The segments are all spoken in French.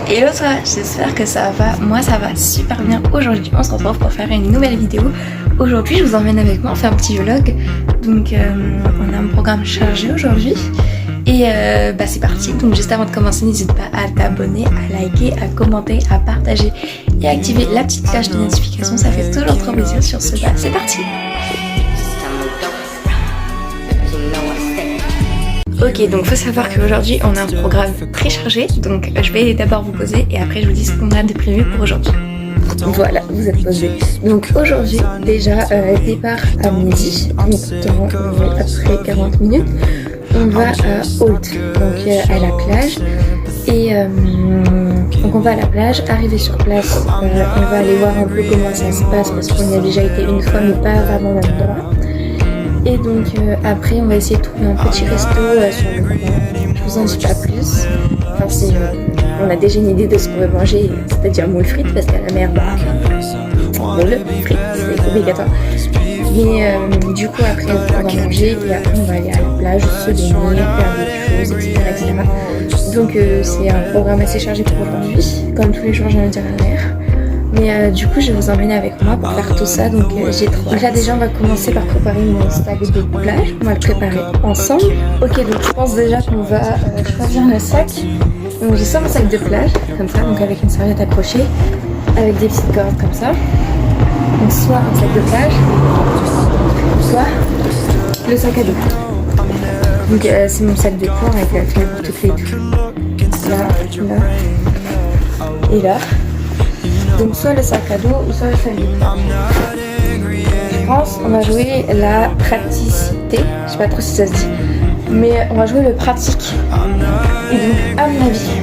Hello toi, j'espère que ça va. Moi ça va super bien. Aujourd'hui on se retrouve pour faire une nouvelle vidéo. Aujourd'hui je vous emmène avec moi, on fait un petit vlog. Donc on a un programme chargé aujourd'hui. Et c'est parti. Donc juste avant de commencer, n'hésite pas à t'abonner, à liker, à commenter, à partager et à activer la petite cloche de notification. Ça fait toujours trop plaisir. Sur ce, c'est parti. Ok, donc faut savoir qu'aujourd'hui on a un programme très chargé, donc je vais d'abord vous poser et après je vous dis ce qu'on a de prévu pour aujourd'hui. Voilà, vous êtes posés. Donc aujourd'hui, déjà départ à midi, donc dans après 40 minutes, on va à Holt, donc à la plage. Et donc on va à la plage, arriver sur place, on va aller voir un peu comment ça se passe parce qu'on y a déjà été une fois mais pas vraiment au même endroit. Et donc après on va essayer de trouver un petit resto sur le coin. Je vous en dis pas plus. Enfin si on a déjà une idée de ce qu'on veut manger, c'est-à-dire moules frites parce qu'à la mer moules frites c'est obligatoire. Mais du coup après on va manger et après on va aller à la plage, se baigner, faire des choses, etc. Donc c'est un programme assez chargé pour aujourd'hui. Comme tous les jours j'ai envie de dire à la mer. Mais du coup je vais vous emmener avec moi pour faire tout ça, donc j'ai trop. Donc là déjà on va commencer par préparer mon sac de plage, on va le préparer ensemble. Ok, donc je pense déjà qu'on va choisir le sac. Donc j'ai ça mon sac de plage, comme ça, donc avec une serviette accrochée, avec des petites cordes comme ça. Donc soit un sac de plage, soit le sac à dos. Donc c'est mon sac de coin avec la fenêtre pour toutes les deux. Là, là et là. Donc soit le sac à dos ou soit le sac de plage. Je pense qu'on va jouer la praticité, je sais pas trop si ça se dit, mais on va jouer le pratique. Et donc à mon avis,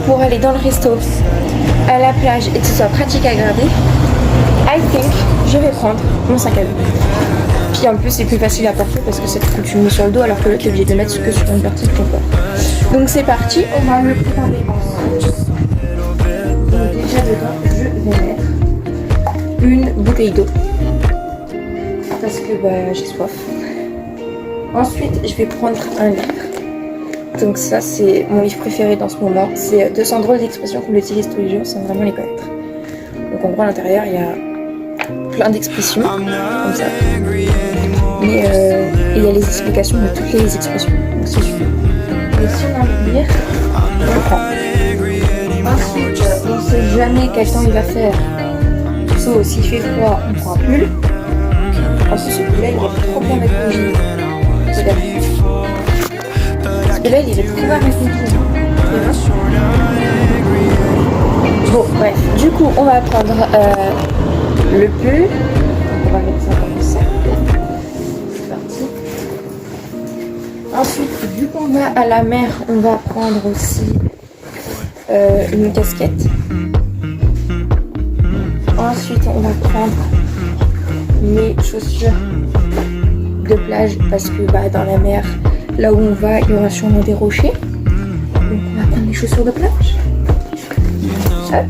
pour aller dans le resto, à la plage et que ce soit pratique à garder, I think je vais prendre mon sac à dos. Puis en plus c'est plus facile à porter parce que c'est que tu le mets sur le dos alors que l'autre est obligé de mettre que sur une partie de ton corps. Donc c'est parti, on va le préparer ensemble. Déjà dedans, je vais mettre une bouteille d'eau parce que j'ai soif. Ensuite, je vais prendre un livre. Donc ça, c'est mon livre préféré dans ce moment. C'est 200 drôles d'expressions qu'on utilise tous les jours sans vraiment les connaître. Donc en gros, à l'intérieur, il y a plein d'expressions comme ça. Mais il y a les explications de toutes les expressions. Donc c'est super. Et si on a envie de lire, on prend. Ensuite, on ne sait jamais quel temps il va faire. Sauf s'il fait froid, on prend un pull. Ensuite, celui-là, il est trop bien avec mon jean. Regarde. Celui-là, il est trop bien avec mon jean. Bon, bref. Du coup, on va prendre le pull. On va mettre ça comme ça. C'est parti. Ensuite, vu qu'on va à la mer, on va prendre aussi une casquette. Ensuite on va prendre mes chaussures de plage parce que dans la mer, là où on va, il y aura sûrement des rochers. Donc on va prendre les chaussures de plage. Hop.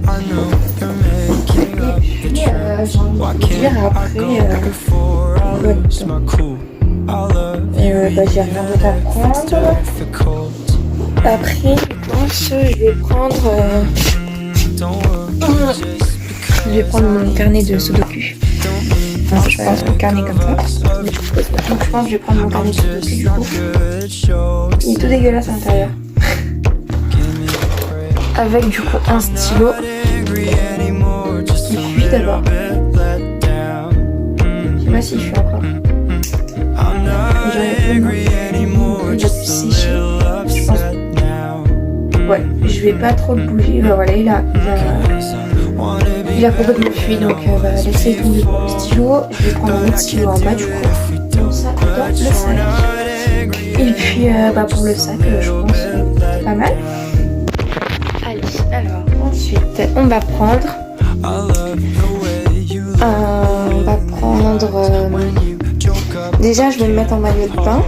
Et puis j'ai envie de dire après j'ai rien d'autre à prendre. Après, je pense que je vais prendre mon carnet de sudoku. Enfin, je pense mon carnet comme ça. Donc je pense que je vais prendre mon carnet de sudoku du coup. Il est tout dégueulasse à l'intérieur. Avec du coup un stylo qui fuit d'abord. Je sais pas s'il fuit encore. J'aurais pu sécher. Je pense. Ouais, je vais pas trop le bouger. Voilà, il a complètement fui, donc laissez tomber pour le stylo. Je vais prendre un autre stylo en bas du coup. Comme ça, dans le sac. Et puis pour le sac, je pense pas mal. Allez, alors ensuite, on va prendre. Déjà, je vais me mettre en maillot de bain.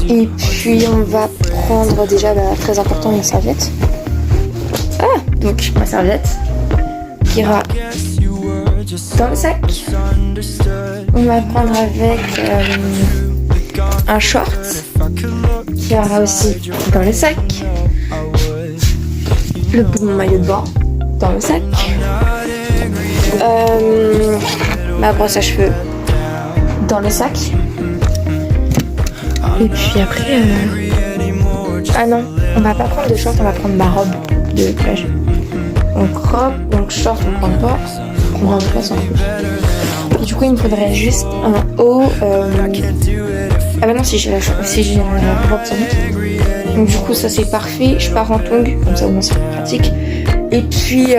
Et puis on va prendre déjà très important une serviette. Donc ma serviette qui ira dans le sac. On va prendre avec un short qui ira aussi dans le sac. le bout de mon maillot de bain dans le sac, ma brosse à cheveux dans le sac, et puis après ah non, on va pas prendre de short, on va prendre ma robe de plage. Donc robe, donc short on prend pas, on va pas s'en foutre. Et du coup il me faudrait juste un haut, ah bah non si j'ai la robe sans doute. Donc du coup ça c'est parfait, je pars en tongs, comme ça au moins c'est pratique. Et puis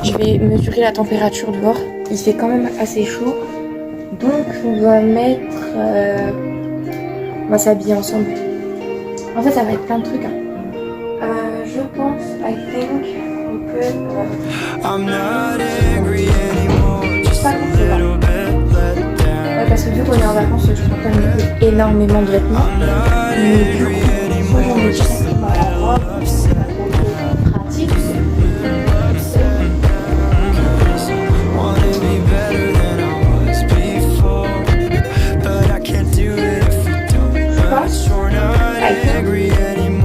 je vais mesurer la température dehors, il fait quand même assez chaud. Donc on va mettre, on va s'habiller ensemble. En fait ça va être plein de trucs hein. Je pense, I think, on peut pas ouais, parce que vu qu'on est en vacances, je prends pas énormément de vêtements. Mais du coup, soit j'en ai directement à la robe, c'est pas trop pratique.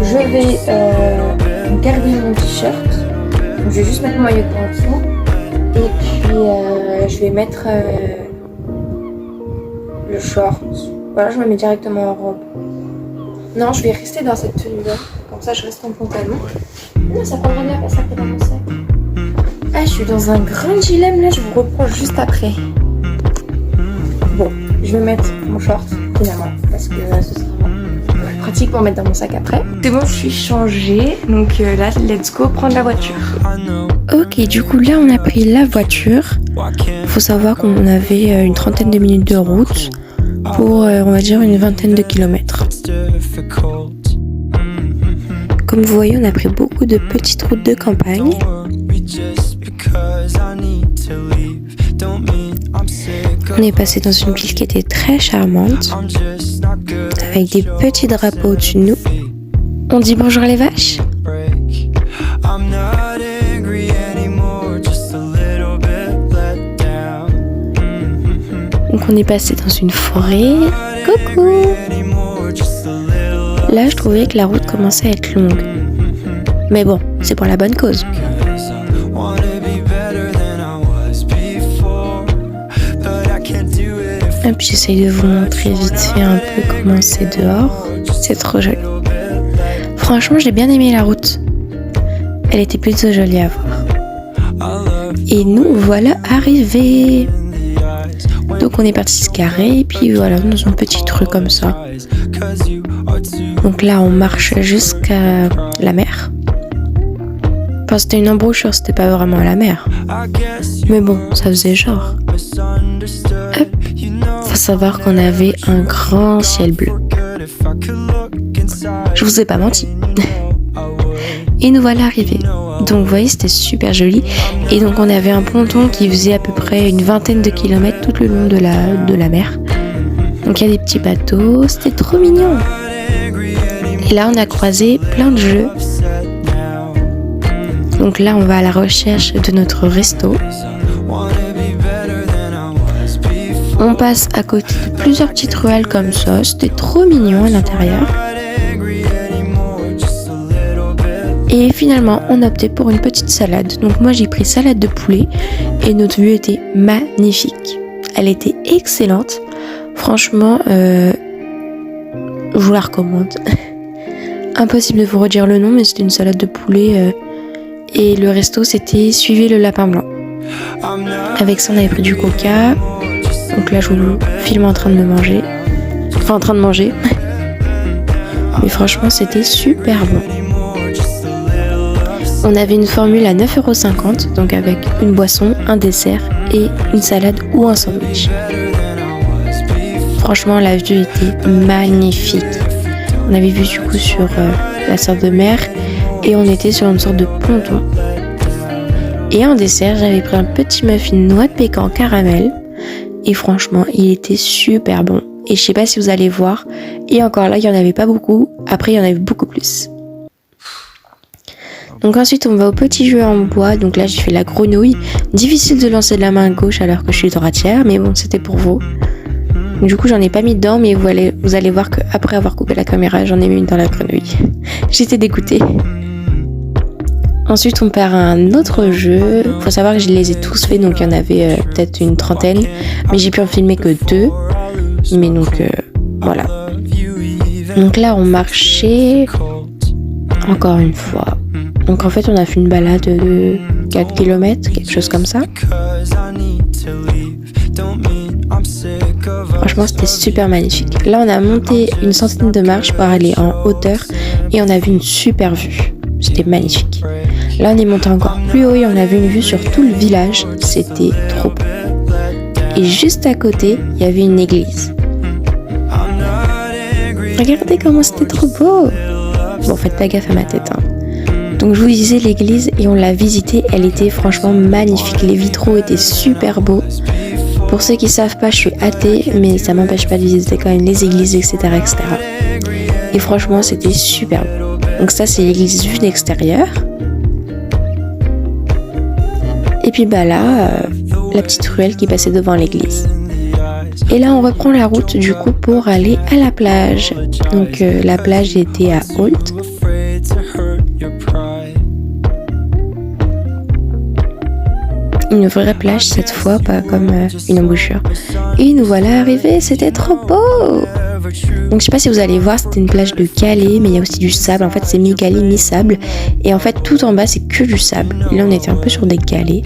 Je vais garder mon t-shirt, donc je vais juste mettre mon maillot de bain en dessous, et puis je vais mettre le short. Voilà, je me mets directement en robe. Non, je vais rester dans cette tenue-là, comme ça je reste en pantalon. Non, ça prendra bien la place après dans mon sac. Ah, je suis dans un grand dilemme là, je vous reprends juste après. Bon, je vais mettre mon short finalement, parce que ce sera pratique pour mettre dans mon sac après. C'est bon, je suis changée, donc là, let's go prendre la voiture. Ok, du coup là on a pris la voiture. Faut savoir qu'on avait une trentaine de minutes de route pour on va dire une vingtaine de kilomètres. Comme vous voyez, on a pris beaucoup de petites routes de campagne. On est passé dans une ville qui était très charmante, avec des petits drapeaux au-dessus de nous. On dit bonjour les vaches. Donc on est passé dans une forêt. Coucou. Là je trouvais que la route commençait à être longue. Mais bon, c'est pour la bonne cause. Et puis j'essaye de vous montrer vite fait un peu comment c'est dehors. C'est trop joli. Franchement, j'ai bien aimé la route. Elle était plutôt jolie à voir. Et nous voilà arrivés. Donc on est parti se garer et puis voilà, dans un petit truc comme ça. Donc là on marche jusqu'à la mer. Enfin c'était une embouchure, c'était pas vraiment à la mer. Mais bon, ça faisait genre. Hop. Faut savoir qu'on avait un grand ciel bleu. Je vous ai pas menti. Et nous voilà arrivés. Donc vous voyez, c'était super joli. Et donc on avait un ponton qui faisait à peu près une vingtaine de kilomètres tout le long de la mer. Donc il y a des petits bateaux, c'était trop mignon. Et là on a croisé plein de jeux. Donc là on va à la recherche de notre resto. On passe à côté de plusieurs petites ruelles comme ça, c'était trop mignon à l'intérieur. Et finalement, on a opté pour une petite salade. Donc moi, j'ai pris salade de poulet et notre vue était magnifique. Elle était excellente. Franchement, je vous la recommande. Impossible de vous redire le nom, mais c'était une salade de poulet. Et le resto, c'était Suivez le lapin blanc. Avec ça, on avait pris du coca. Donc là, je vous filme en train de manger. Enfin, en train de manger. Mais franchement, c'était super bon. On avait une formule à 9,50 €, donc avec une boisson, un dessert et une salade ou un sandwich. Franchement, la vue était magnifique. On avait vu du coup sur la sorte de mer et on était sur une sorte de ponton. Et en dessert, j'avais pris un petit muffin noix de pécan caramel. Et franchement, il était super bon. Et je sais pas si vous allez voir. Et encore là, il y en avait pas beaucoup. Après, il y en avait beaucoup plus. Donc ensuite, on va au petit jeu en bois. Donc là, j'ai fait la grenouille. Difficile de lancer de la main gauche alors que je suis droitière. Mais bon, c'était pour vous. Du coup, j'en ai pas mis dedans. Mais vous allez voir qu'après avoir coupé la caméra, j'en ai mis dans la grenouille. J'étais dégoûtée. Ensuite, on part à un autre jeu. Faut savoir que je les ai tous faits, donc il y en avait peut-être une trentaine, mais j'ai pu en filmer que 2. Mais donc voilà. Donc là, on marchait encore une fois. Donc en fait, on a fait une balade de 4 km, quelque chose comme ça. Franchement, c'était super magnifique. Là, on a monté une centaine de marches pour aller en hauteur et on a vu une super vue. C'était magnifique. Là, on est monté encore plus haut et on a vu une vue sur tout le village. C'était trop beau. Et juste à côté, il y avait une église. Regardez comment c'était trop beau. Bon, faites pas gaffe à ma tête, hein. Donc je vous disais l'église et on l'a visitée, elle était franchement magnifique. Les vitraux étaient super beaux. Pour ceux qui savent pas, je suis athée, mais ça m'empêche pas de visiter quand même les églises, etc. etc. Et franchement, c'était super beau. Donc ça, c'est l'église vue d'extérieur. Et puis bah là, la petite ruelle qui passait devant l'église. Et là, on reprend la route du coup pour aller à la plage. Donc la plage était à Holt. Une vraie plage cette fois, pas comme une embouchure. Et nous voilà arrivés, c'était trop beau! Donc je sais pas si vous allez voir, c'était une plage de galets, mais il y a aussi du sable. En fait, c'est mi-galets, mi-sable. Et en fait, tout en bas, c'est que du sable. Et là, on était un peu sur des galets.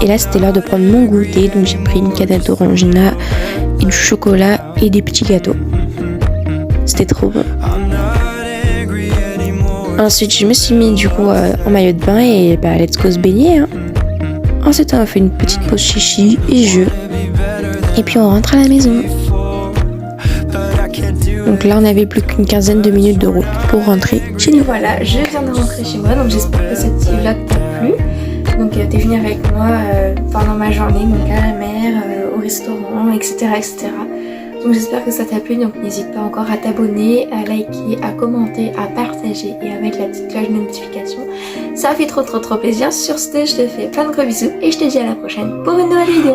Et là, c'était l'heure de prendre mon goûter. Donc j'ai pris une canette d'orangina, et du chocolat et des petits gâteaux. C'était trop bon. Ensuite, je me suis mis du coup en maillot de bain et bah, let's go se baigner, hein. Ensuite, on a fait une petite pause chichi et jeu. Et puis, on rentre à la maison. Donc là, on avait plus qu'une quinzaine de minutes de route pour rentrer chez nous. Voilà, je viens de rentrer chez moi, donc j'espère que cette vlog t'a plu. Donc t'es venu avec moi pendant ma journée, donc à la mer, au restaurant, etc. etc. Donc j'espère que ça t'a plu, donc n'hésite pas encore à t'abonner, à liker, à commenter, à partager et à mettre la petite cloche de notification. Ça fait trop plaisir. Sur ce, je te fais plein de gros bisous et je te dis à la prochaine pour une nouvelle vidéo.